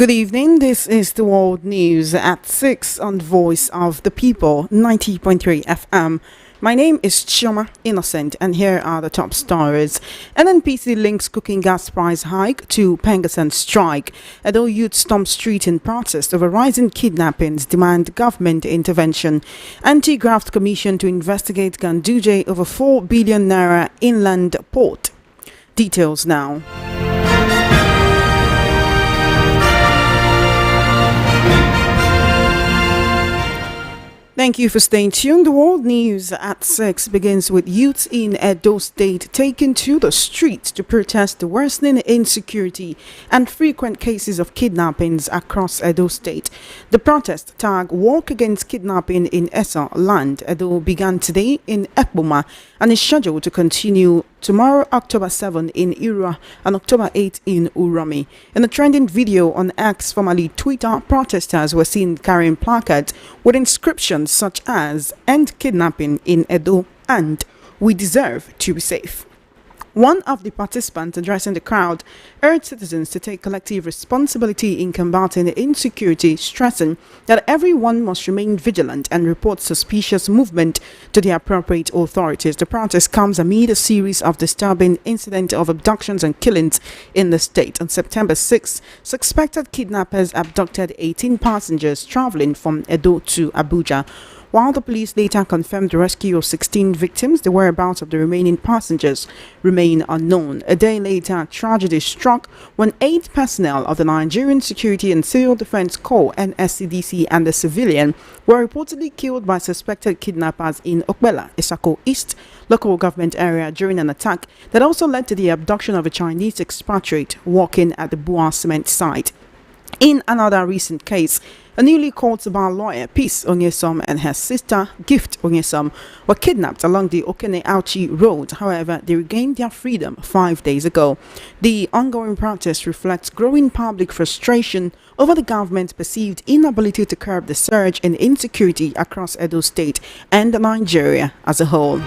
Good evening. This is the World News at 6 on Voice of the People, 90.3 FM. My name is Chioma Innocent, and here are the top stories. NNPC links cooking gas price hike to Pengassan strike. Edo youth storm street in protest over rising kidnappings, demand government intervention. Anti-graft commission to investigate Ganduje over 4 billion naira inland port. Details now. Thank you for staying tuned. The World News at 6 begins with youths in Edo State taken to the streets to protest the worsening insecurity and frequent cases of kidnappings across Edo State. The protest tag Walk Against Kidnapping in Esa Land, Edo, began today in Ekboma and is scheduled to continue tomorrow, October 7 in Ira and October 8 in Urami. In a trending video on X, formerly Twitter, protesters were seen carrying placards with inscriptions such as "End Kidnapping in Edo" and "We deserve to be safe." One of the participants addressing the crowd urged citizens to take collective responsibility in combating insecurity, stressing that everyone must remain vigilant and report suspicious movement to the appropriate authorities. The protest comes amid a series of disturbing incidents of abductions and killings in the state. On September 6, suspected kidnappers abducted 18 passengers traveling from Edo to Abuja. While the police later confirmed the rescue of 16 victims, the whereabouts of the remaining passengers remain unknown. A day later, tragedy struck when 8 personnel of the Nigerian Security and Civil Defense Corps (NSCDC) and the civilian were reportedly killed by suspected kidnappers in Okbela, Isako East local government area during an attack that also led to the abduction of a Chinese expatriate working at the Bua cement site. In another recent case, a newly called bar lawyer, Peace Onyesom, and her sister, Gift Onyesom, were kidnapped along the Okene-Auchi Road. However, they regained their freedom 5 days ago. The ongoing protest reflects growing public frustration over the government's perceived inability to curb the surge in insecurity across Edo State and Nigeria as a whole.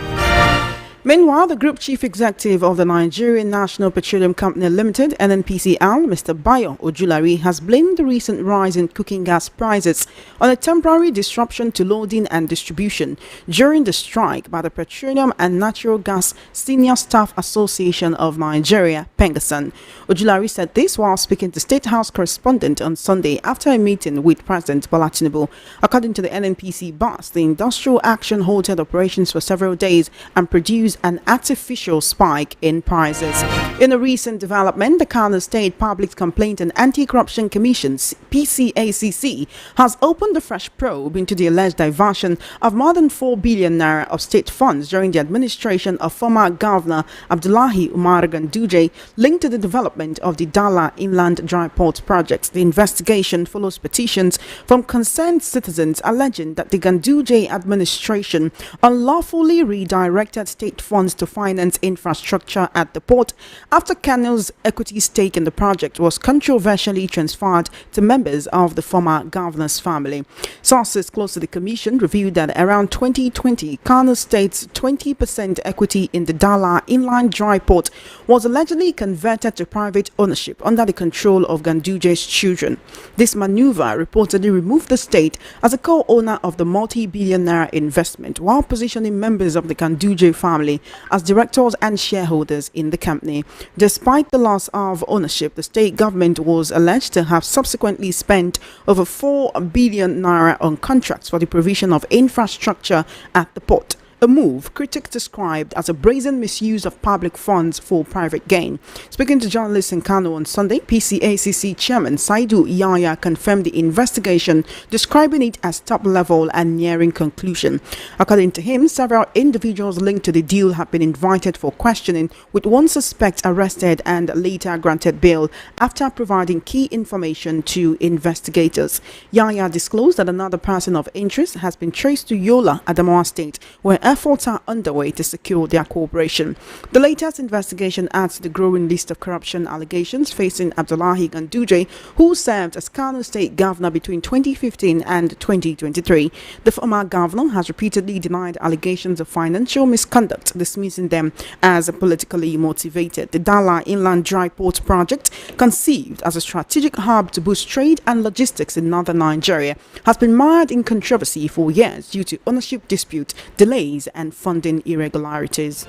Meanwhile, the Group Chief Executive of the Nigerian National Petroleum Company Limited, NNPCL, Mr. Bayo Ojulari, has blamed the recent rise in cooking gas prices on a temporary disruption to loading and distribution during the strike by the Petroleum and Natural Gas Senior Staff Association of Nigeria, Pengassan. Ojulari said this while speaking to State House correspondent on Sunday after a meeting with President Bola Tinubu. According to the NNPC boss, the industrial action halted operations for several days and produced an artificial spike in prices. In a recent development, the Kaduna State Public Complaint and Anti-Corruption Commission (PCACC) has opened a fresh probe into the alleged diversion of more than 4 billion naira of state funds during the administration of former Governor Abdullahi Umar Ganduje, linked to the development of the Dala Inland Dry Port project. The investigation follows petitions from concerned citizens alleging that the Ganduje administration unlawfully redirected state funds to finance infrastructure at the port after Kanu's equity stake in the project was controversially transferred to members of the former governor's family. Sources close to the commission revealed that around 2020, Kanu State's 20% equity in the Dala Inland Dry Port was allegedly converted to private ownership under the control of Ganduje's children. This maneuver reportedly removed the state as a co-owner of the multi-billion naira investment, while positioning members of the Ganduje family as directors and shareholders in the company. Despite the loss of ownership, the state government was alleged to have subsequently spent over 4 billion naira on contracts for the provision of infrastructure at the port. A move critics described as a brazen misuse of public funds for private gain. Speaking to journalists in Kano on Sunday, PCACC Chairman Saidu Yaya confirmed the investigation, describing it as top level and nearing conclusion. According to him, several individuals linked to the deal have been invited for questioning, with one suspect arrested and later granted bail after providing key information to investigators. Yaya disclosed that another person of interest has been traced to Yola, Adamawa State, where efforts are underway to secure their cooperation. The latest investigation adds to the growing list of corruption allegations facing Abdullahi Ganduje, who served as Kano State Governor between 2015 and 2023. The former governor has repeatedly denied allegations of financial misconduct, dismissing them as politically motivated. The Dala Inland Dry Port project, conceived as a strategic hub to boost trade and logistics in northern Nigeria, has been mired in controversy for years due to ownership dispute, delays, and funding irregularities.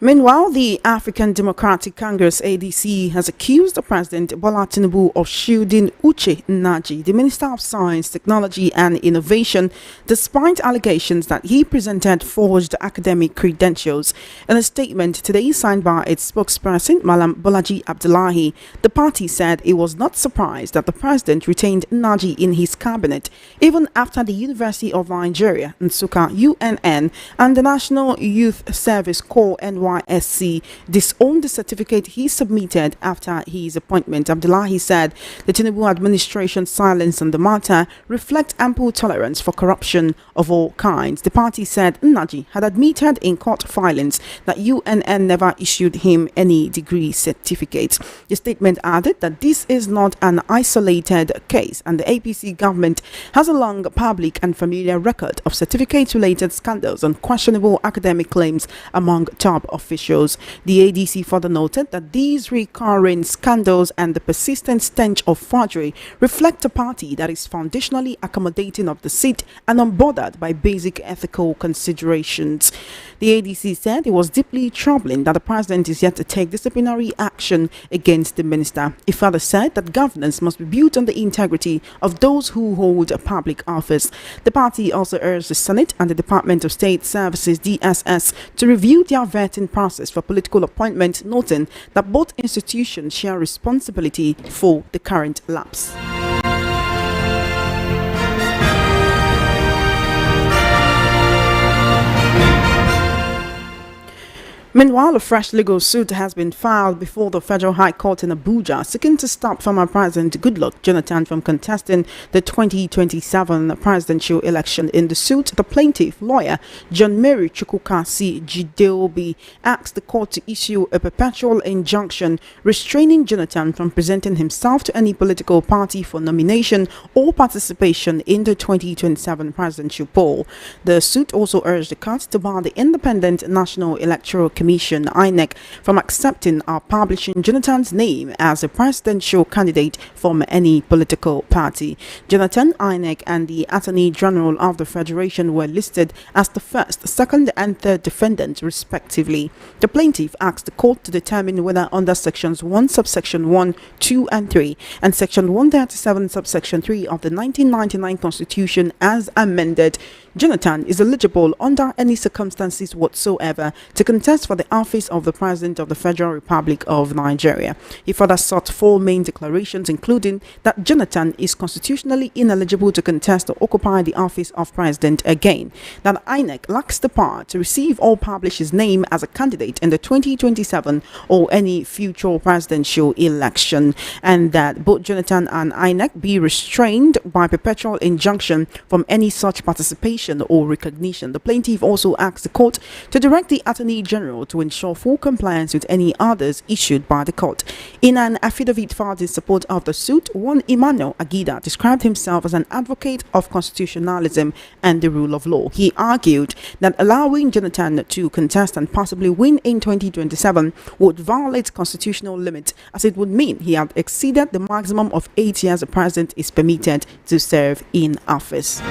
Meanwhile, the African Democratic Congress ADC has accused the President Bola Tinubu of shielding Uche Nnaji, the Minister of Science, Technology and Innovation, despite allegations that he presented forged academic credentials. In a statement today signed by its spokesperson, Malam Bolaji Abdullahi, the party said it was not surprised that the President retained Nnaji in his cabinet, even after the University of Nigeria, Nsukka UNN, and the National Youth Service Corps NYSC disowned the certificate he submitted after his appointment. Abdullahi said the Tinubu administration's silence on the matter reflects ample tolerance for corruption of all kinds. The party said Nnaji had admitted in court filings that UNN never issued him any degree certificate. The statement added that this is not an isolated case and the APC government has a long public and familiar record of certificate-related scandals and questionable academic claims among top officials. The ADC further noted that these recurring scandals and the persistent stench of forgery reflect a party that is foundationally accommodating of the seat and unbothered by basic ethical considerations. The ADC said it was deeply troubling that the president is yet to take disciplinary action against the minister. It further said that governance must be built on the integrity of those who hold a public office. The party also urged the Senate and the Department of State Services DSS to review their vetting process for political appointment, noting that both institutions share responsibility for the current lapse. Meanwhile, a fresh legal suit has been filed before the Federal High Court in Abuja, seeking to stop former President Goodluck Jonathan from contesting the 2027 presidential election. In the suit, the plaintiff lawyer, John Mary Chukwukasi Jideobi, asked the court to issue a perpetual injunction restraining Jonathan from presenting himself to any political party for nomination or participation in the 2027 presidential poll. The suit also urged the court to bar the Independent National Electoral Commission (INEC) from accepting or publishing Jonathan's name as a presidential candidate from any political party. Jonathan, INEC, and the Attorney General of the Federation were listed as the first, second, and third defendants, respectively. The plaintiff asked the court to determine whether under sections 1, subsection 1, 2, and 3, and section 137, subsection 3 of the 1999 Constitution as amended, Jonathan is eligible under any circumstances whatsoever to contest for the office of the President of the Federal Republic of Nigeria. He further sought 4 main declarations, including that Jonathan is constitutionally ineligible to contest or occupy the office of President again, that INEC lacks the power to receive or publish his name as a candidate in the 2027 or any future presidential election, and that both Jonathan and INEC be restrained by perpetual injunction from any such participation or recognition. The plaintiff also asked the court to direct the Attorney General to ensure full compliance with any orders issued by the court. In an affidavit filed in support of the suit, one Emmanuel Agida described himself as an advocate of constitutionalism and the rule of law. He argued that allowing Jonathan to contest and possibly win in 2027 would violate constitutional limits, as it would mean he had exceeded the maximum of 8 years a president is permitted to serve in office.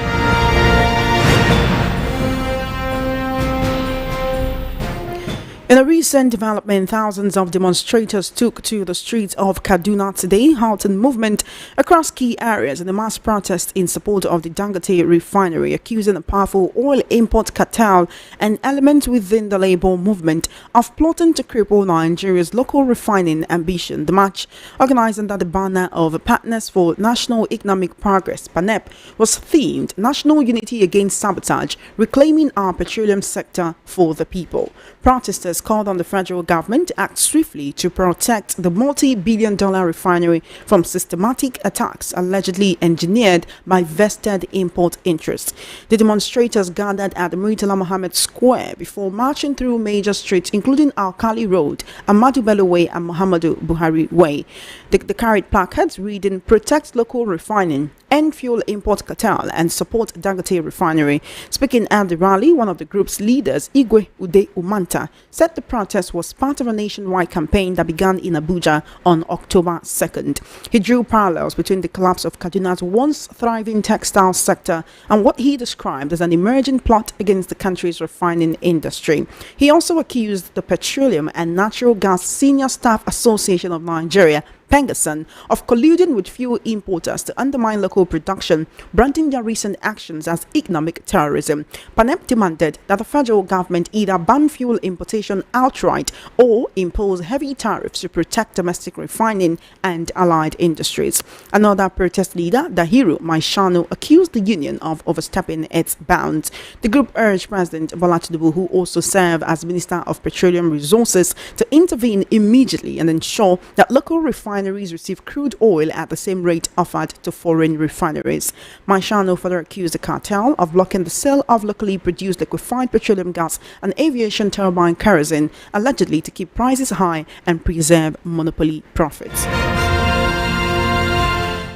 In a recent development, thousands of demonstrators took to the streets of Kaduna today, halting movement across key areas in a mass protest in support of the Ganduje refinery, accusing a powerful oil import cartel and elements within the labor movement of plotting to cripple Nigeria's local refining ambition. The march, organized under the banner of Partners for National Economic Progress (PANEP), was themed National Unity Against Sabotage, Reclaiming Our Petroleum Sector for the People. Protesters called on the federal government to act swiftly to protect the multi-billion-dollar refinery from systematic attacks allegedly engineered by vested import interests. The demonstrators gathered at the Murtala Mohammed Square before marching through major streets including Alkali Road, Ahmadu Bello Way and Muhammadu Buhari Way. They carried placards reading "Protect Local Refining, End Fuel Import Cartel and Support Dangote Refinery." Speaking at the rally, one of the group's leaders, Igwe Ude Umanta, said the protest was part of a nationwide campaign that began in Abuja on October 2nd. He drew parallels between the collapse of Kaduna's once thriving textile sector and what he described as an emerging plot against the country's refining industry. He also accused the Petroleum and Natural Gas Senior Staff Association of Nigeria, Pengasan, of colluding with fuel importers to undermine local production, branding their recent actions as economic terrorism. PANEP demanded that the federal government either ban fuel importation outright or impose heavy tariffs to protect domestic refining and allied industries. Another protest leader, Dahiru Maishanu, accused the union of overstepping its bounds. The group urged President Bola Tinubu, who also served as Minister of Petroleum Resources, to intervene immediately and ensure that local refineries receive crude oil at the same rate offered to foreign refineries. Maishano further accused the cartel of blocking the sale of locally produced liquefied petroleum gas and aviation turbine kerosene, allegedly to keep prices high and preserve monopoly profits.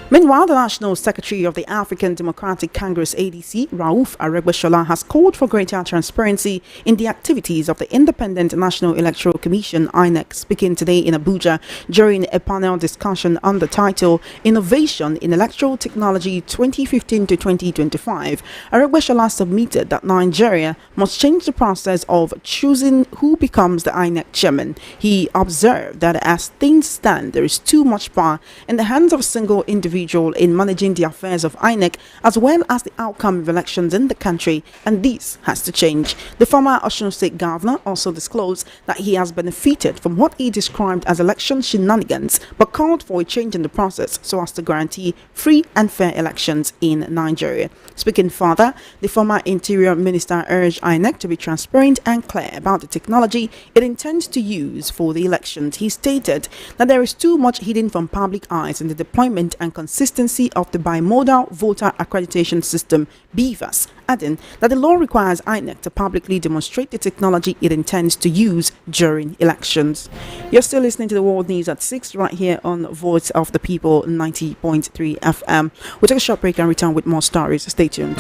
Meanwhile, the National Secretary of the African Democratic Congress (ADC), Rauf Aregbesola, has called for greater transparency in the activities of the Independent National Electoral Commission (INEC). Speaking today in Abuja during a panel discussion on the title "Innovation in Electoral Technology 2015 to 2025", Aregbesola submitted that Nigeria must change the process of choosing who becomes the INEC chairman. He observed that as things stand, there is too much power in the hands of a single individual in managing the affairs of INEC as well as the outcome of elections in the country, and this has to change. The former Osun State governor also disclosed that he has benefited from what he described as election shenanigans, but called for a change in the process so as to guarantee free and fair elections in Nigeria. Speaking further, the former Interior Minister urged INEC to be transparent and clear about the technology it intends to use for the elections. He stated that there is too much hidden from public eyes in the deployment and consistency of the bimodal voter accreditation system (BVAS), adding that the law requires INEC to publicly demonstrate the technology it intends to use during elections. You're still listening to the World News at 6 right here on Voice of the People 90.3 FM. We'll take a short break and return with more stories. Stay tuned.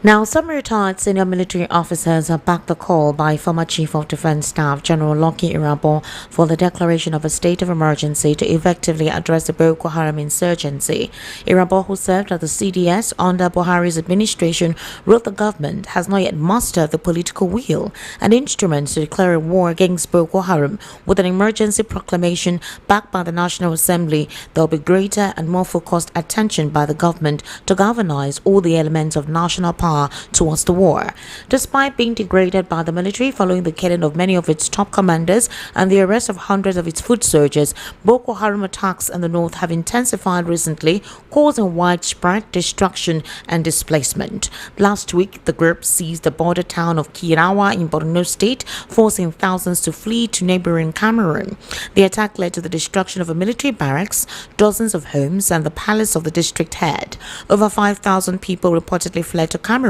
Now, some retired senior military officers have backed the call by former Chief of Defense Staff General Lucky Irabo for the declaration of a state of emergency to effectively address the Boko Haram insurgency. Irabo, who served as the CDS under Buhari's administration, wrote the government has not yet mastered the political will and instruments to declare a war against Boko Haram. With an emergency proclamation backed by the National Assembly, there will be greater and more focused attention by the government to galvanize all the elements of national power towards the war. Despite being degraded by the military following the killing of many of its top commanders and the arrest of hundreds of its foot soldiers, Boko Haram attacks in the north have intensified recently, causing widespread destruction and displacement. Last week, the group seized the border town of Kirawa in Borno State, forcing thousands to flee to neighboring Cameroon. The attack led to the destruction of a military barracks, dozens of homes, and the palace of the district head. Over 5,000 people reportedly fled to Cameroon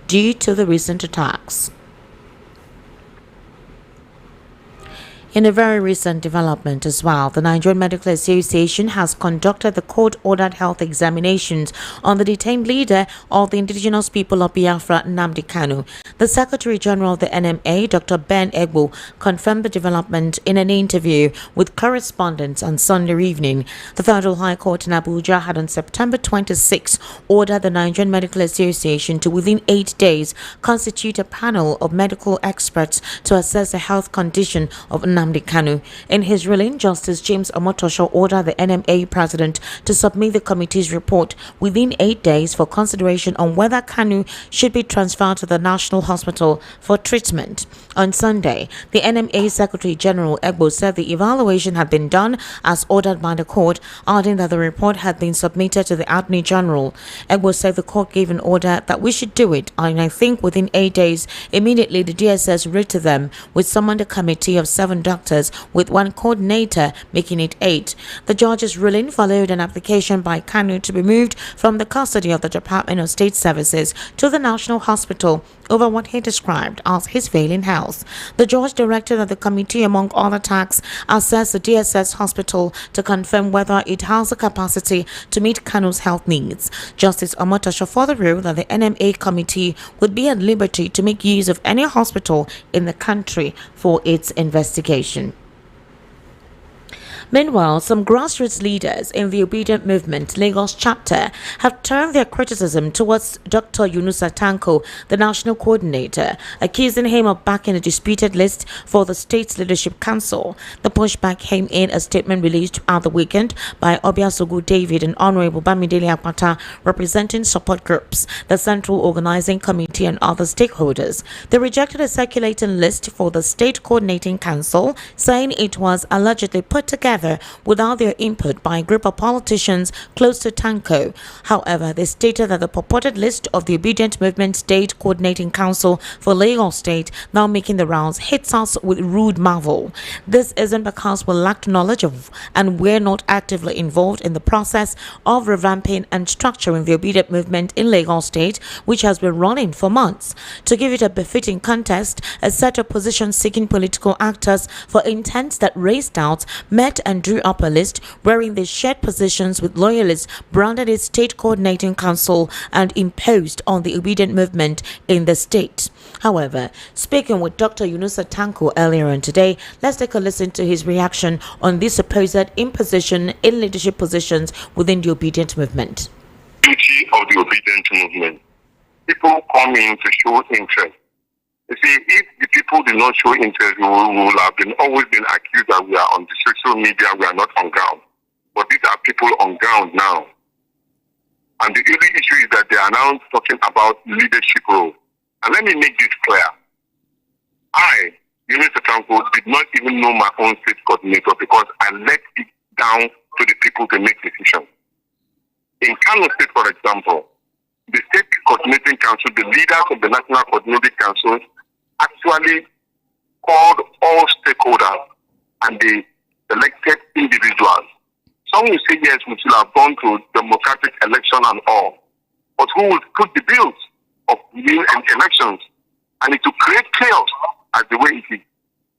due to the recent attacks. In a very recent development as well, the Nigerian Medical Association has conducted the court-ordered health examinations on the detained leader of the indigenous people of Biafra, Nnamdi Kanu. The Secretary General of the NMA, Dr. Ben Egbo, confirmed the development in an interview with correspondents on Sunday evening. The Federal High Court in Abuja had on September 26 ordered the Nigerian Medical Association to, within 8 days, constitute a panel of medical experts to assess the health condition of Nnamdi Kanu. In his ruling, Justice James Omotosho ordered the NMA president to submit the committee's report within 8 days for consideration on whether Kanu should be transferred to the National Hospital for treatment. On Sunday, the NMA Secretary General Egbo said the evaluation had been done as ordered by the court, adding that the report had been submitted to the Attorney General. Egbo said the court gave an order that we should do it, and I think within 8 days, immediately the DSS wrote to them, which summoned a committee of 7 doctors with 1 coordinator, making it 8. The judge's ruling followed an application by Kanu to be moved from the custody of the Department of State Services to the National Hospital over what he described as his failing health. The judge directed that the committee, among other tasks, assess the DSS hospital to confirm whether it has the capacity to meet Kanu's health needs. Justice Omotosho further ruled that the NMA committee would be at liberty to make use of any hospital in the country for its investigation. Meanwhile, some grassroots leaders in the Obedient Movement Lagos chapter have turned their criticism towards Dr. Yunusa Tanko, the national coordinator, accusing him of backing a disputed list for the state's leadership council. The pushback came in a statement released at the weekend by Obiasogu David and Honorable Bamidele Akpata, representing support groups, the Central Organizing Committee, and other stakeholders. They rejected a circulating list for the state coordinating council, saying it was allegedly put together without their input by a group of politicians close to Tanko. However, they stated that the purported list of the Obedient Movement State Coordinating Council for Lagos State, now making the rounds, hits us with rude marvel. This isn't because we lacked knowledge of and we're not actively involved in the process of revamping and structuring the Obedient Movement in Lagos State, which has been running for months. To give it a befitting context, a set of position-seeking political actors for intents that raised doubts met and drew up a list wherein they shared positions with loyalists, branded its state coordinating council, and imposed on the Obedient Movement in the state. However, speaking with Dr. Yunusa Tanko earlier on today, let's take a listen to his reaction on this supposed imposition in leadership positions within the Obedient Movement. Duty of the Obedient Movement. People come in to show interest. You see, if the people did not show interest, we will have always been accused that we are on the social media, we are not on ground. But these are people on ground now. And the only issue is that they are now talking about leadership role. And let me make this clear. I, Mr. Tanko, did not even know my own state coordinator because I let it down to the people to make decisions. In Kano State, for example, the state coordinating council, the leaders of the national coordinating council, actually called all stakeholders and they elected individuals. Some will say, yes, we should have gone to democratic election and all. But who will put the bills of new elections? And it will create chaos as the way it is.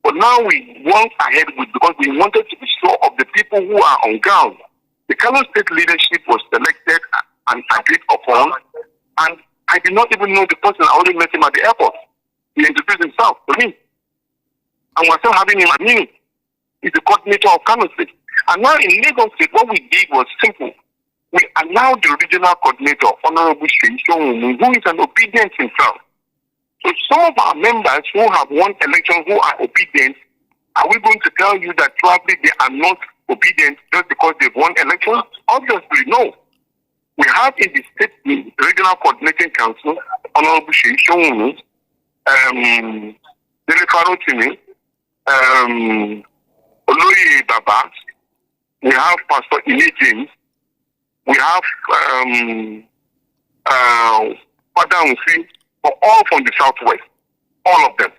But now we went ahead with, because we wanted to be sure of the people who are on ground. The Kano State leadership was selected and agreed upon, and I did not even know the person. I only met him at the airport. He introduced himself to me. And we're still having him at me. He's the coordinator of Kano State. And now in Lagos State, what we did was simple. We allowed the regional coordinator, Honorable Sheyi Sohunmu, who is an obedient himself. So some of our members who have won elections who are obedient, are we going to tell you that probably they are not obedient just because they've won elections? Obviously, no. We have in the state regional coordinating council, Honorable Sheyi Sohunmu, Dele Farotimi, Oloye Baba, we have Pastor Ile James, we have Father Unsi, all from the southwest, all of them.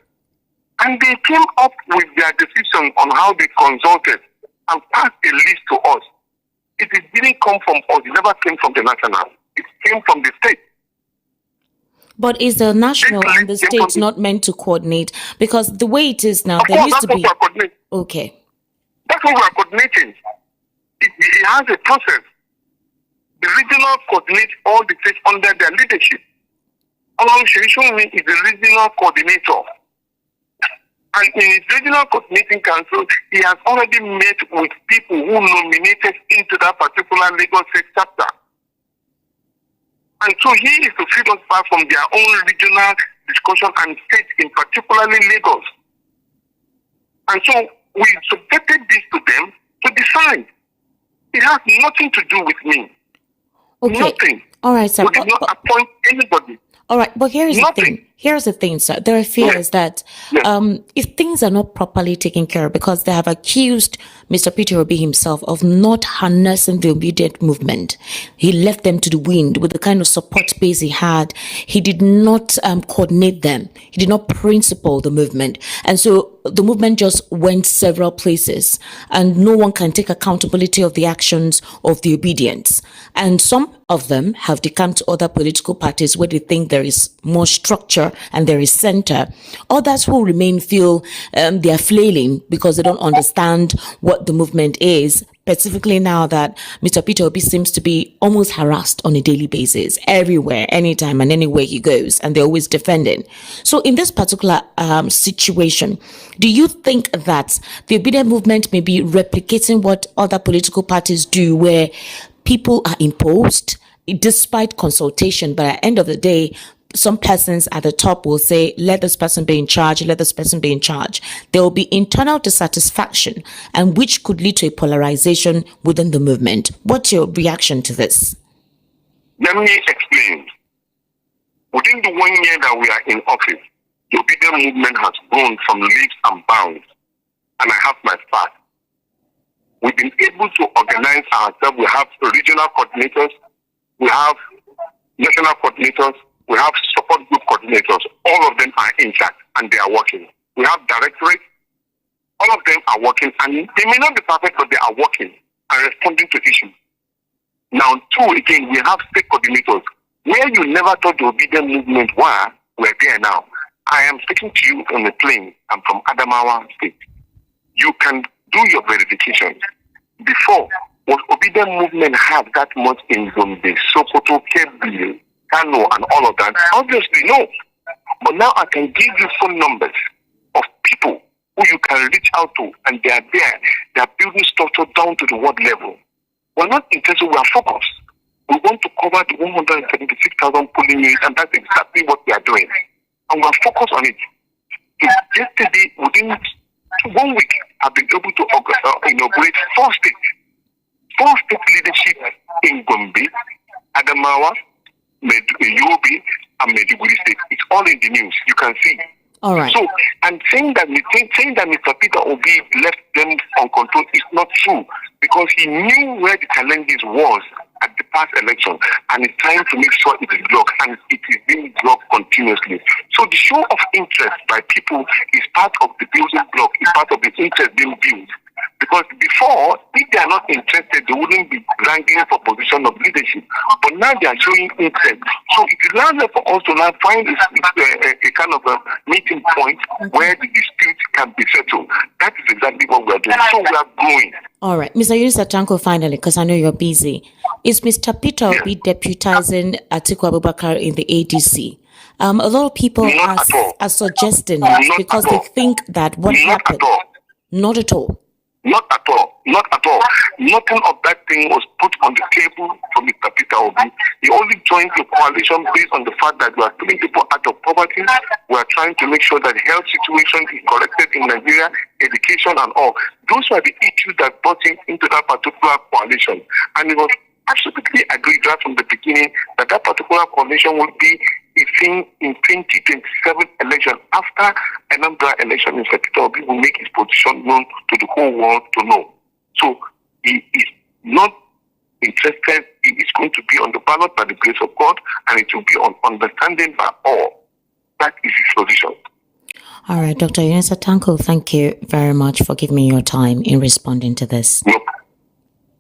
And they came up with their decision on how they consulted and passed a list to us. It didn't come from us, it never came from the national, it came from the state. But is the national and the state not meant to coordinate? Because the way it is now, there used to be... Okay. That's what we are coordinating. It has a process. The regional coordinates all the states under their leadership. Honorable Sheyi Sohunmu is the regional coordinator. And in his regional coordinating council, he has already met with people who nominated into that particular Lagos State chapter. And so he is to feed us back from their own regional discussion and state, in particularly Lagos. And so we subjected this to them to decide. It has nothing to do with me. Okay. Nothing. All right, sir. We did not appoint anybody. All right, but here's the thing. Here's the thing, sir. There are fears that if things are not properly taken care of, because they have accused Mr. Peter Obi himself of not harnessing the obedient movement. He left them to the wind with the kind of support base he had. He did not coordinate them. He did not principle the movement. And so the movement just went several places, and no one can take accountability of the actions of the obedience. And some of them have decamped to other political parties where they think there is more structure and there is center. Others who remain feel they are flailing because they don't understand what the movement is, specifically now that Mr. Peter Obi seems to be almost harassed on a daily basis, everywhere, anytime and anywhere he goes, and they're always defending. So in this particular situation, do you think that the obedient movement may be replicating what other political parties do, where people are imposed despite consultation, but at the end of the day, some persons at the top will say, let this person be in charge, let this person be in charge. There will be internal dissatisfaction, and which could lead to a polarization within the movement. What's your reaction to this? Let me explain. Within the 1 year that we are in office, the obedient movement has grown from leaps and bounds, and I have my part. We've been able to organize ourselves. We have regional coordinators, we have national coordinators, we have support group coordinators. All of them are intact and they are working. We have directorates. All of them are working, and they may not be perfect, but they are working and responding to issues. Now, two, again, we have state coordinators. Where you never thought the obedient movement were, we're there now. I am speaking to you on the plane. I'm from Adamawa State. You can do your verification. Before, was obedient movement have that much in Gombe, Sokoto, Kebbi, Kano, and all of that? Obviously, no. But now I can give you phone numbers of people who you can reach out to, and they are there. They are building structure down to the ward level. We're not intensive, we are focused. We want to cover the 176,000 polling units, and that's exactly what we are doing. And we're focused on it. So yesterday, within 1 week, I've been able to inaugurate 4 states. 4 state leadership in Gombe, Adamawa, Yobe, and Maiduguri State. It's all in the news. You can see. All right. So, and saying that Mr. Peter Obi left them on control is not true, because he knew where the challenges was at the past election, and it's time to make sure it is blocked, and it is being blocked continuously. So the show of interest by people is part of the building block, is part of the interest being built. Because Because before, if they are not interested, they wouldn't be ranking for position of leadership. But now they are showing interest. So it is now there for us to now find a kind of a meeting point where the dispute can be settled. That is exactly what we are doing. So we are growing. All right, Mr. Yunus Atanko, finally, because I know you're busy. Is Mr. Peter Obi deputizing Atiku Abubakar in the ADC? A lot of people are suggesting it because they think that what happened. Not at all. Not at all. Not at all. Nothing of that thing was put on the table for Mr. Peter Obi. He only joined the coalition based on the fact that we are putting people out of poverty. We are trying to make sure that the health situation is corrected in Nigeria, education and all. Those were the issues that brought him into that particular coalition. And it was absolutely agreed right from the beginning that that particular coalition would be a thing in 2027 election. After Nnamdi election, Mr. Peter Obi will make his position known to the whole world to know. So he is not interested. He is going to be on the ballot by the grace of God, and it will be on understanding by all. That is his position. All right, Dr. Yunus Atanko, thank you very much for giving me your time in responding to this. Nope.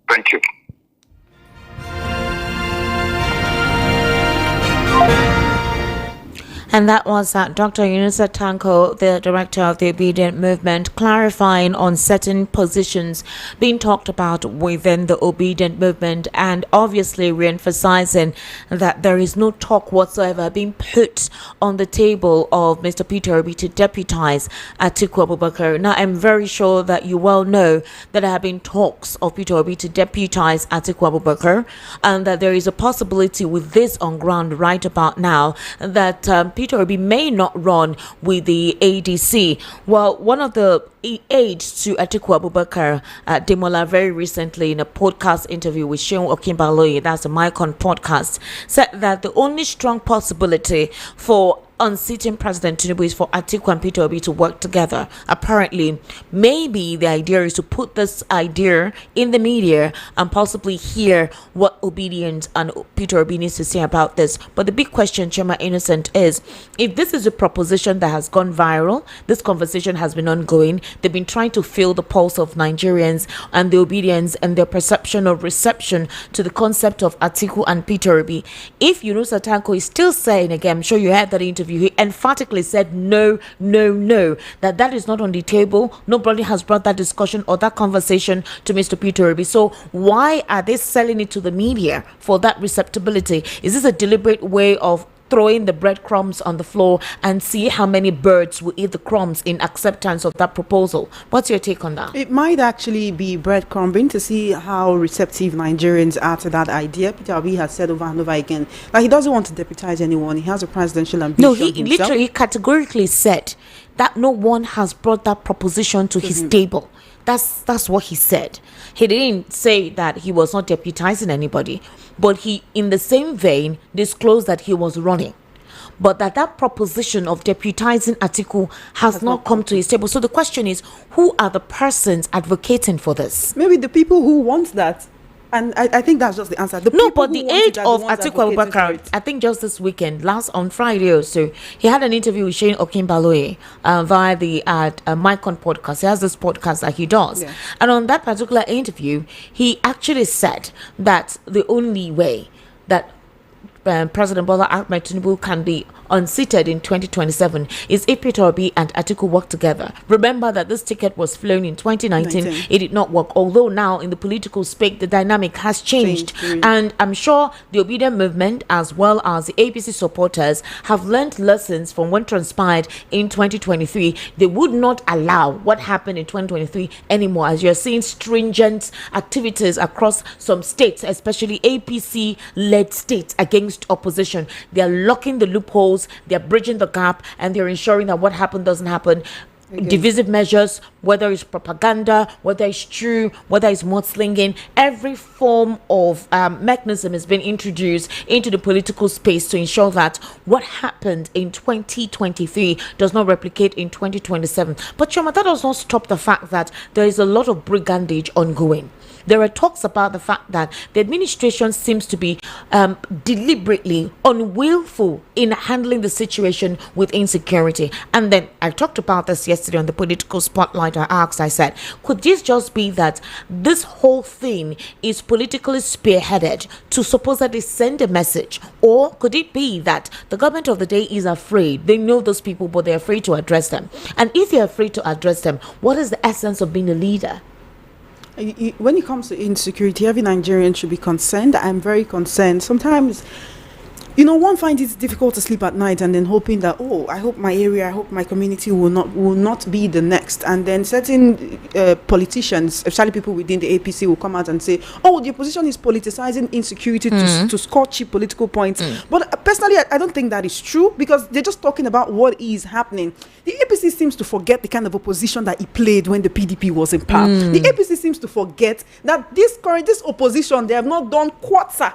Thank you. And that was Dr. Yunus Atanko, the director of the Obedient Movement, clarifying on certain positions being talked about within the Obedient Movement, and obviously re-emphasizing that there is no talk whatsoever being put on the table of Mr. Peter Obi to deputize Atiku Abubakar. Now, I'm very sure that you well know that there have been talks of Peter Obi to deputize Atiku Abubakar, and that there is a possibility with this on ground right about now that Peter Obi may not run with the ADC. Well, one of the aides to Atiku Abubakar, Demola, very recently in a podcast interview with Seun Okinbaloye, that's a Mycon podcast, said that the only strong possibility for unseating President Tinubu is for Atiku and Peter Obi to work together. Apparently, maybe the idea is to put this idea in the media and possibly hear what Obedient and Peter Obi needs to say about this. But the big question, Chema Innocent, is if this is a proposition that has gone viral, this conversation has been ongoing, they've been trying to feel the pulse of Nigerians and the obedience and their perception of reception to the concept of Atiku and Peter Obi. If Yunus Atanko is still saying, again, I'm sure you had that interview, he emphatically said no, that is not on the table. Nobody has brought that discussion or that conversation to Mr. Peter Obi. So why are they selling it to the media for that receptibility? Is this a deliberate way of throwing the breadcrumbs on the floor and see how many birds will eat the crumbs in acceptance of that proposal? What's your take on that? It might actually be breadcrumbing to see how receptive Nigerians are to that idea. Peter Obi has said over and over again that he doesn't want to deputize anyone. He has a presidential ambition. No, he literally categorically said that no one has brought that proposition to his table. That's what he said. He didn't say that he was not deputizing anybody, but he, in the same vein, disclosed that he was running. But that proposition of deputizing Atiku has not come to his table. So the question is, who are the persons advocating for this? Maybe the people who want that. And I think that's just the answer. But the age of Atiku Abubakar, I think just this weekend, on Friday or so, he had an interview with Seun Okinbaloye via the Mycon podcast. He has this podcast that he does. Yeah. And on that particular interview, he actually said that the only way that President Bola Ahmed Tinubu can be unseated in 2027 is if Peter Obi and Atiku work together. Remember that this ticket was flown in 2019. It did not work, although now in the political space the dynamic has changed. And I'm sure the Obedient Movement as well as the APC supporters have learned lessons from what transpired in 2023. They would not allow what happened in 2023 anymore, as you're seeing stringent activities across some states, especially APC led states, against opposition. They are locking the loopholes, they're bridging the gap, and they're ensuring that what happened doesn't happen. Divisive measures, whether it's propaganda, whether it's true, whether it's mudslinging, every form of mechanism has been introduced into the political space to ensure that what happened in 2023 does not replicate in 2027. But Choma, that does not stop the fact that there is a lot of brigandage ongoing. There are talks about the fact that the administration seems to be deliberately unwillful in handling the situation with insecurity. And then I talked about this yesterday on the political spotlight. I said, could this just be that this whole thing is politically spearheaded to supposedly send a message? Or could it be that the government of the day is afraid? They know those people, but they're afraid to address them. And if you're afraid to address them, what is the essence of being a leader? When it comes to insecurity, every Nigerian should be concerned. I'm very concerned. Sometimes, one finds it difficult to sleep at night and then hoping that, I hope my area, I hope my community will not be the next. And then certain politicians, especially people within the APC, will come out and say, the opposition is politicizing insecurity to score cheap political points. But personally, I don't think that is true, because they're just talking about what is happening. The APC seems to forget the kind of opposition that it played when the PDP was in power. The APC seems to forget that this opposition, they have not done quarter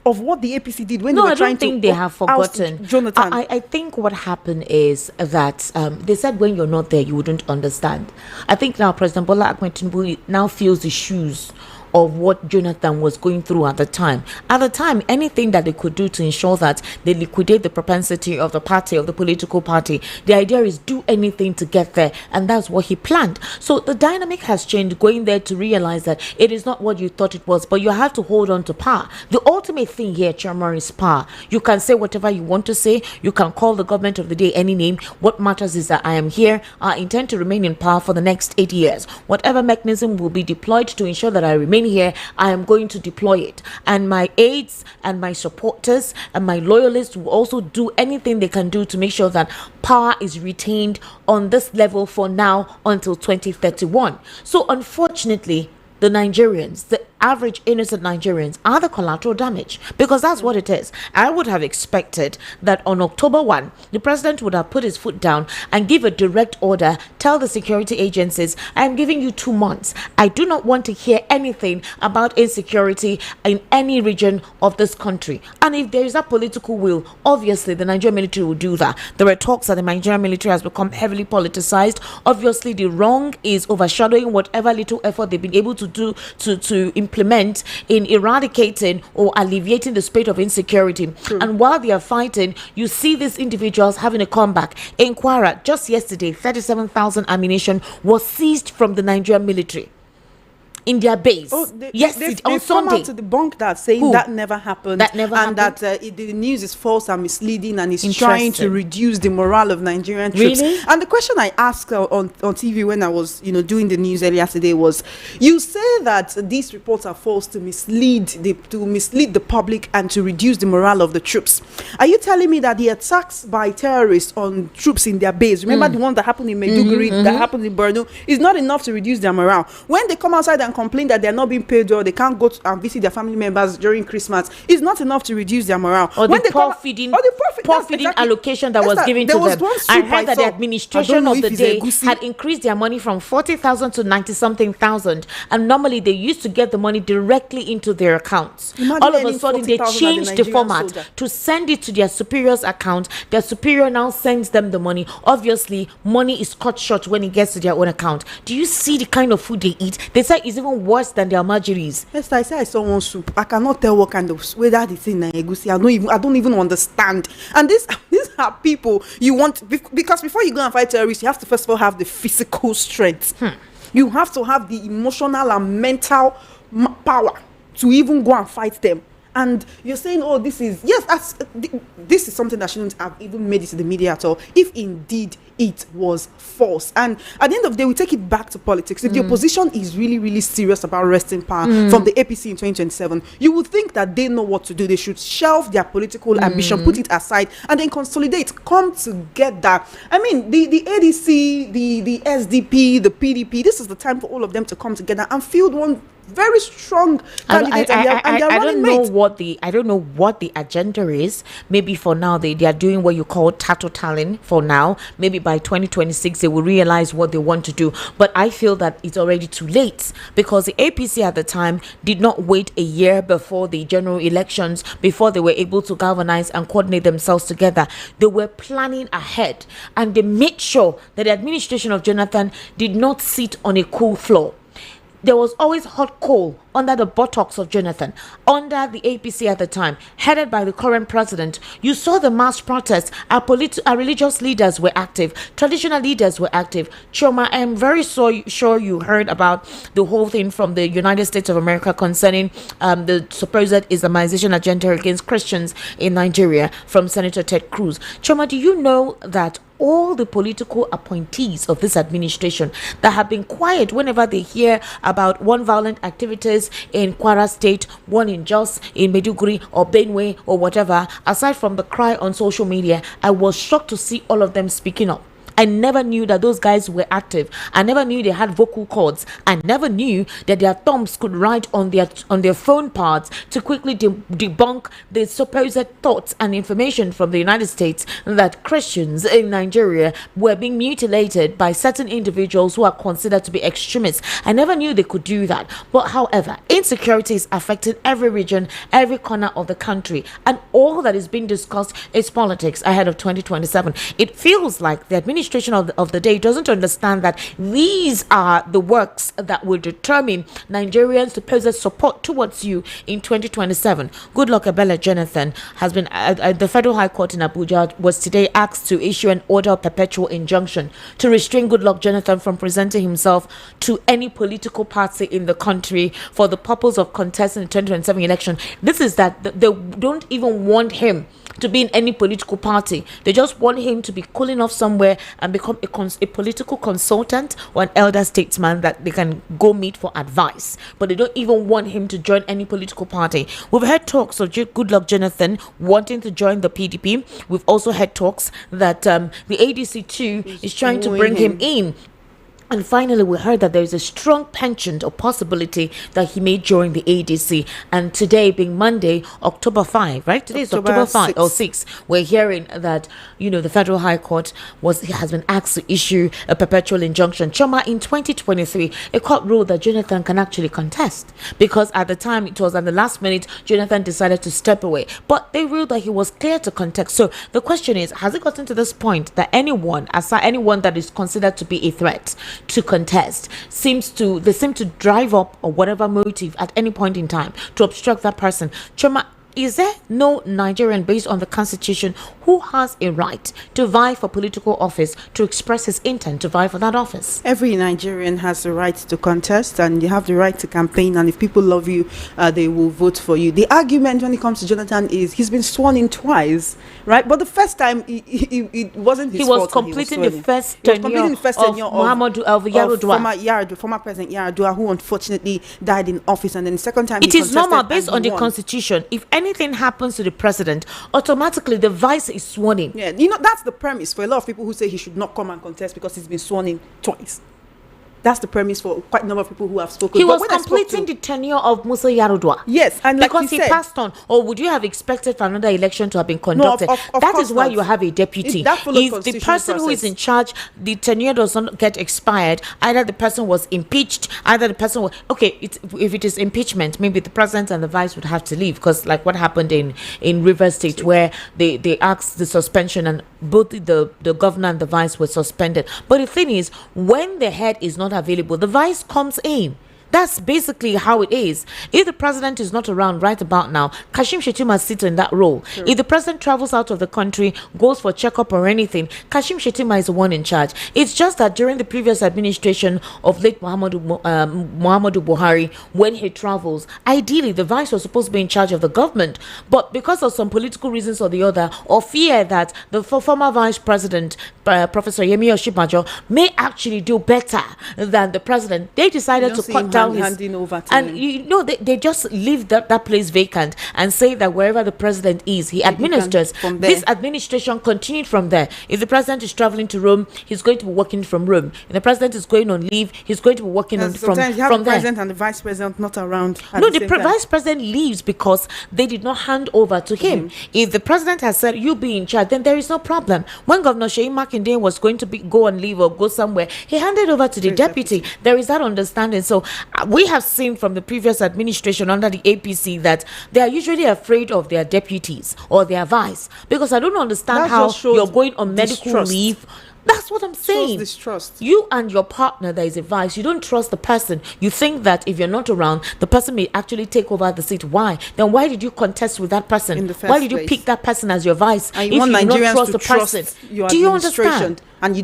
of what the APC did when they were trying to. No, I don't think they have forgotten. Jonathan. I think what happened is that they said when you're not there, you wouldn't understand. I think now President Bola Ahmed Tinubu now feels the shoes of what Jonathan was going through at the time. At the time, anything that they could do to ensure that they liquidate the propensity of the party, of the political party, the idea is do anything to get there, and that's what he planned. So the dynamic has changed, going there to realize that it is not what you thought it was, but you have to hold on to power. The ultimate thing here, Chairman, is power. You can say whatever you want to say, you can call the government of the day any name. What matters is that I am here, I intend to remain in power for the next 8 years. Whatever mechanism will be deployed to ensure that I remain here, I am going to deploy it, and my aides and my supporters and my loyalists will also do anything they can do to make sure that power is retained on this level for now until 2031. So unfortunately, the Nigerians, the average innocent Nigerians, are the collateral damage, because that's what it is. I would have expected that on October 1, the president would have put his foot down and give a direct order, tell the security agencies, I'm giving you 2 months. I do not want to hear anything about insecurity in any region of this country. And if there is a political will, obviously the Nigerian military will do that. There are talks that the Nigerian military has become heavily politicized. Obviously the wrong is overshadowing whatever little effort they've been able to do to implement in eradicating or alleviating the spate of insecurity. True. And while they are fighting, you see these individuals having a comeback. In Kwara, just yesterday, 37,000 ammunition was seized from the Nigerian military in their base. They've on Sunday. Come out to debunk that, saying that never happened. That never happened. And that the news is false and misleading, and is trying to reduce the morale of Nigerian troops. Really? And the question I asked on TV when I was doing the news earlier today was, you say that these reports are false to mislead the public and to reduce the morale of the troops. Are you telling me that the attacks by terrorists on troops in their base, remember the one that happened in Maiduguri, that happened in Borno, is not enough to reduce their morale? When they come outside and complain that they're not being paid or they can't go and visit their family members during Christmas, it's not enough to reduce their morale. Or when the poor feeding allocation that was given to them. I heard that the administration of the day had increased their money from 40,000 to 90-something thousand, and normally they used to get the money directly into their accounts. All of a sudden they changed the format to send it to their superior's account. Their superior now sends them the money. Obviously money is cut short when it gets to their own account. Do you see the kind of food they eat? They say it's even worse than their margeries. Yes, I say I saw one soup. I cannot tell what kind of whether it's in egusi. I don't even understand. And these are people you want, because before you go and fight terrorists, you have to first of all have the physical strength. You have to have the emotional and mental power to even go and fight them. And you're saying, this is something that shouldn't have even made it to the media at all, if indeed it was false. And at the end of the day, we take it back to politics. If the opposition is really, really serious about wresting power from the APC in 2027, you would think that they know what to do. They should shelve their political ambition, put it aside, and then consolidate, come together. I mean, the ADC, the SDP, the PDP, this is the time for all of them to come together and field one very strong candidate. I don't know what the agenda is. Maybe for now they are doing what you call tattling for now. Maybe by 2026 they will realize what they want to do. But I feel that it's already too late, because the APC at the time did not wait a year before the general elections before they were able to galvanize and coordinate themselves together. They were planning ahead, and they made sure that the administration of Jonathan did not sit on a cool floor. there was always hot coal under the buttocks of Jonathan, under the APC at the time, headed by the current president. You saw the mass protests. Our religious leaders were active. Traditional leaders were active. Choma, I am very sure you heard about the whole thing from the United States of America concerning the supposed Islamization agenda against Christians in Nigeria from Senator Ted Cruz. Choma, do you know that all the political appointees of this administration that have been quiet whenever they hear about one violent activities in Kwara State, one in Jos, in Maiduguri or Benue or whatever, aside from the cry on social media, I was shocked to see all of them speaking up. I never knew that those guys were active. I never knew they had vocal cords. I never knew that their thumbs could write on their phone pads to quickly debunk the supposed thoughts and information from the United States that Christians in Nigeria were being mutilated by certain individuals who are considered to be extremists. I never knew they could do that. But however, insecurity is affecting every region, every corner of the country, and all that is being discussed is politics ahead of 2027. It feels like the administration of the day doesn't understand that these are the works that will determine Nigerians' supposed support towards you in 2027. Goodluck Ebele Jonathan has been the Federal High Court in Abuja was today asked to issue an order of perpetual injunction to restrain Goodluck Jonathan from presenting himself to any political party in the country for the purpose of contesting the 2027 election. This is that they don't even want him to be in any political party. They just want him to be cooling off somewhere and become a political consultant or an elder statesman that they can go meet for advice. But they don't even want him to join any political party. We've heard talks of Goodluck Jonathan wanting to join the PDP. We've also heard talks that the ADC too is trying to bring him in. And finally, we heard that there is a strong penchant or possibility that he may join the ADC. And today, being Monday, October 5, right? Today is October 5 or 6. We're hearing that, the Federal High Court has been asked to issue a perpetual injunction. Choma, in 2023, a court ruled that Jonathan can actually contest. Because at the time, it was at the last minute, Jonathan decided to step away. But they ruled that he was clear to contest. So the question is, has it gotten to this point that anyone that is considered to be a threat to contest seem to drive up or whatever motive at any point in time to obstruct that person? Choma, is there no Nigerian based on the constitution who has a right to vie for political office, to express his intent to vie for that office? Every Nigerian has the right to contest, and you have the right to campaign, and if people love you, they will vote for you. The argument when it comes to Jonathan is he's been sworn in twice, right? But the first time it wasn't his fault. He was completing the first tenure of Muhammadu Yaradua, former President Yaradua, who unfortunately died in office, and then the second time it is normal based on the constitution. If anything happens to the president, automatically the vice is sworn in. Yeah, that's the premise for a lot of people who say he should not come and contest because he's been sworn in twice. That's the premise for quite a number of people who have spoken. He was completing the tenure of Musa Yaradua. Yes, and because he passed on. Or would you have expected for another election to have been conducted? No, that is why you have a deputy. If the person who is in charge, the tenure does not get expired, either the person was impeached, either the person was... Okay, if it is impeachment, maybe the president and the vice would have to leave, because like what happened in Rivers State, where they asked the suspension and both the governor and the vice were suspended. But the thing is, when the head is not available, the vice comes in. That's basically how it is. If the president is not around right about now, Kashim Shettima sits in that role. Sure. If the president travels out of the country, goes for checkup or anything, Kashim Shettima is the one in charge. It's just that during the previous administration of late Muhammadu Buhari, when he travels, ideally the vice was supposed to be in charge of the government. But because of some political reasons or the other, or fear that the former vice president, Professor Yemi Oshibajo, may actually do better than the president, they decided to cut down handing over to and him. They just leave that place vacant and say that wherever the president is, he administers. This administration continued from there. If the president is traveling to Rome, he's going to be working from Rome. If the president is going on leave, he's going to be working from there. You have the president and the vice president not around. No, the vice president leaves because they did not hand over to him. If the president has said you be in charge, then there is no problem. When Governor Sheyi Makinde was going to go on leave or go somewhere, he handed over to the deputy. There is that understanding. So we have seen from the previous administration under the APC that they are usually afraid of their deputies or their vice, because I don't understand how you're going on medical leave That's what I'm saying. Distrust. You and your partner, there is a vice. You don't trust the person. You think that if you're not around, the person may actually take over the seat. Why? Then why did you contest with that person? In the first why did you place? pick that person as your vice? And you want do Nigerians not trust to the trust person. your Do you administration, understand? and you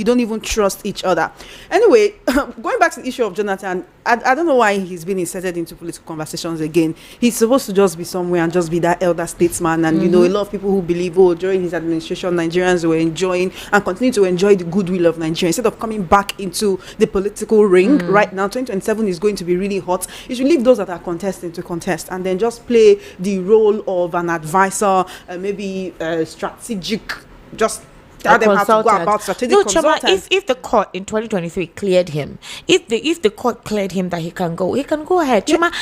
don't even trust each other. Anyway, going back to the issue of Jonathan, I don't know why he's been inserted into political conversations again. He's supposed to just be somewhere and just be that elder statesman. And you know, a lot of people who believe, oh, during his administration, Nigerians were enjoying and continue to enjoy the goodwill of Nigeria instead of coming back into the political ring. Right now, 2027 is going to be really hot. You should leave those that are contesting to contest and then just play the role of an advisor, maybe strategic, just tell them how to go about strategic consultants. Chama, if the court in 2023 cleared him, if the court cleared him that he can go ahead. Chama,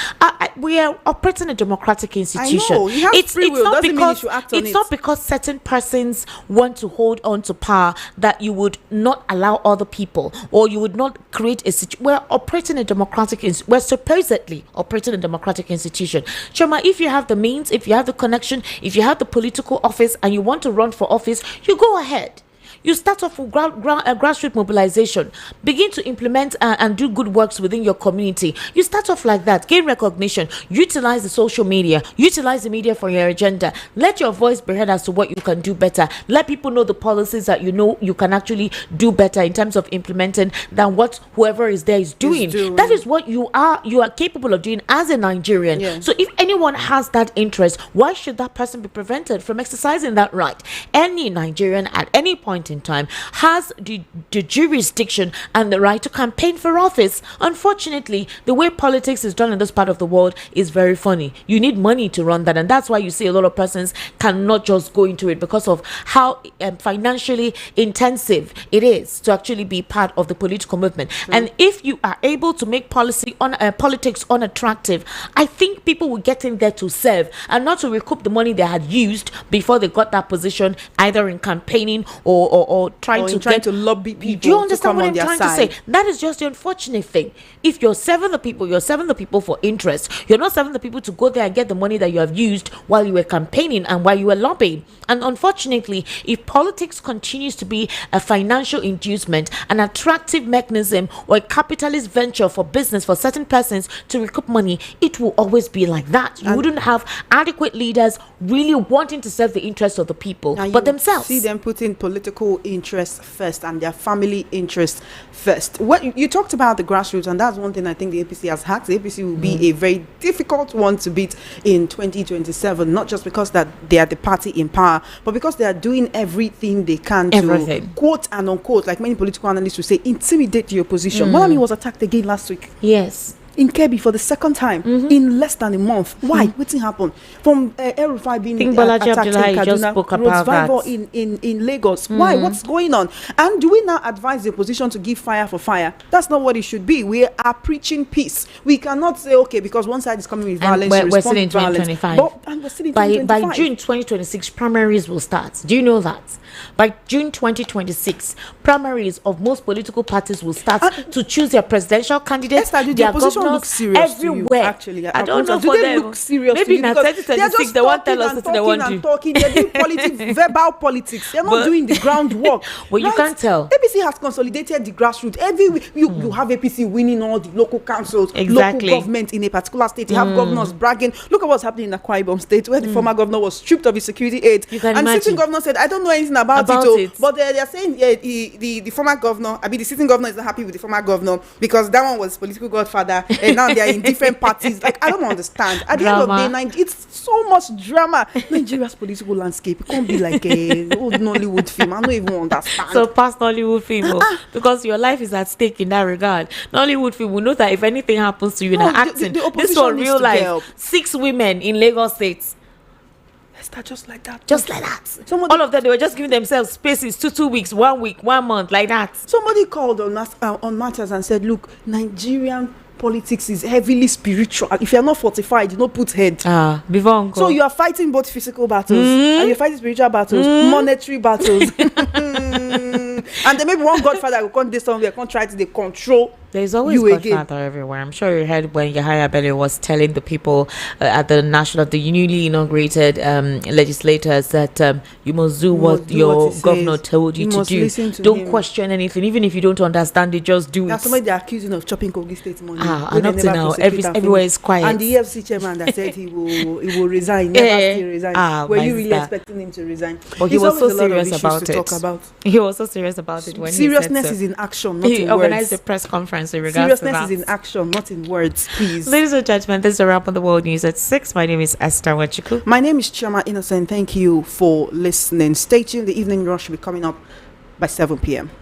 we are operating a democratic institution. I know, he has free will. Doesn't mean he should act on it. It's not because certain persons want to hold on to power that you would not allow other people, or you would not create a situation. We're operating a democratic we're supposedly operating a democratic institution. Chama, if you have the means, if you have the connection, if you have the political office and you want to run for office, you go ahead. You start off with grassroots mobilization. Begin to implement and do good works within your community. You start off like that. Gain recognition. Utilize the social media. Utilize the media for your agenda. Let your voice be heard as to what you can do better. Let people know the policies that you know you can actually do better in terms of implementing than what whoever is there is doing. That is what you are capable of doing as a Nigerian. Yeah. So if anyone has that interest, why should that person be prevented from exercising that right? Any Nigerian at any point in time has the jurisdiction and the right to campaign for office. Unfortunately, the way politics is done in this part of the world is very funny. You need money to run that, and that's why you see a lot of persons cannot just go into it because of how financially intensive it is to actually be part of the political movement. And if you are able to make politics unattractive, I think people will get in there to serve and not to recoup the money they had used before they got that position, either in campaigning or trying to lobby people. Do you understand what I'm trying side. to say? That is just the unfortunate thing. If you're serving the people for interest. You're not serving the people to go there and get the money that you have used while you were campaigning and while you were lobbying. And unfortunately, if politics continues to be a financial inducement, an attractive mechanism, or a capitalist venture for business for certain persons to recoup money, it will always be like that. You wouldn't have adequate leaders really wanting to serve the interests of the people, but themselves. See them putting political interests first and their family interests first. When you talked about the grassroots, and that's one thing I think the APC has hacked. The APC will be a very difficult one to beat in 2027, not just because that they are the party in power, but because they are doing everything they can to, quote and unquote, like many political analysts will say, intimidate the opposition. Malami was attacked again last week. Yes. In Kebbi for the second time in less than a month. Why? What's happened? From El-Rufai being attacked in Kaduna, Rose Vival in Lagos. Why? What's going on? And do we now advise the opposition to give fire for fire? That's not what it should be. We are preaching peace. We cannot say, okay, because one side is coming with violence, we're still in 2025. We're still in 2025. By June 2026, primaries will start. Do you know that? By June 2026, primaries of most political parties will start to choose their presidential candidates, their governors, everywhere. Actually, I don't know do for they them. Look serious Maybe in in 2026 they won't tell us what they want to do. They're doing politics, verbal politics. They're not doing the groundwork. Well, you can't tell. APC has consolidated the grassroots. You have APC winning all the local councils, local government in a particular state. You have governors bragging. Look at what's happening in Akwa Ibom State, where the former governor was stripped of his security aid. And sitting governor said, I don't know anything about it. But they're saying the former governor, the sitting governor is not happy with the former governor because that one was political godfather, and now they're in different parties. Like, I don't understand. At the end of the day, it's so much drama. Nigeria's political landscape, it can't be like a old Nollywood film. I don't even understand. So past Nollywood film, because your life is at stake in that regard. Nollywood film, we know that if anything happens to you in acting, this was real life. Help. 6 women in Lagos State. Esther, just like that. Just like that. All of them, they were just giving themselves spaces, 2 weeks, 1 week, 1 month, like that. Somebody called on matters and said, look, Nigerian politics is heavily spiritual. If you're not fortified, you don't put head. So you are fighting both physical battles and you're fighting spiritual battles, monetary battles. And then maybe one godfather will come this somewhere, come try to they control. There's always you godfather again. everywhere. I'm sure you heard when Yahaya Bello was telling the people at the newly inaugurated legislators that you must do what your governor told you to do. Don't question anything, even if you don't understand it. Just do That's it. somebody they're accusing of chopping Kogi State money. And up to now, everywhere is quiet. And the EFC chairman that said he will resign, never still resign. Were you really expecting him to resign? But he was so serious about it. He was so serious about it when seriousness he is in action, not he in organized words. a press conference in regards Seriousness to that. is in action, not in words, please. Ladies and gentlemen, this is a wrap on the world news at 6. My name is Esther Wachiku. My name is Chioma Innocent. Thank you for listening. Stay tuned. The evening rush will be coming up by 7 p.m.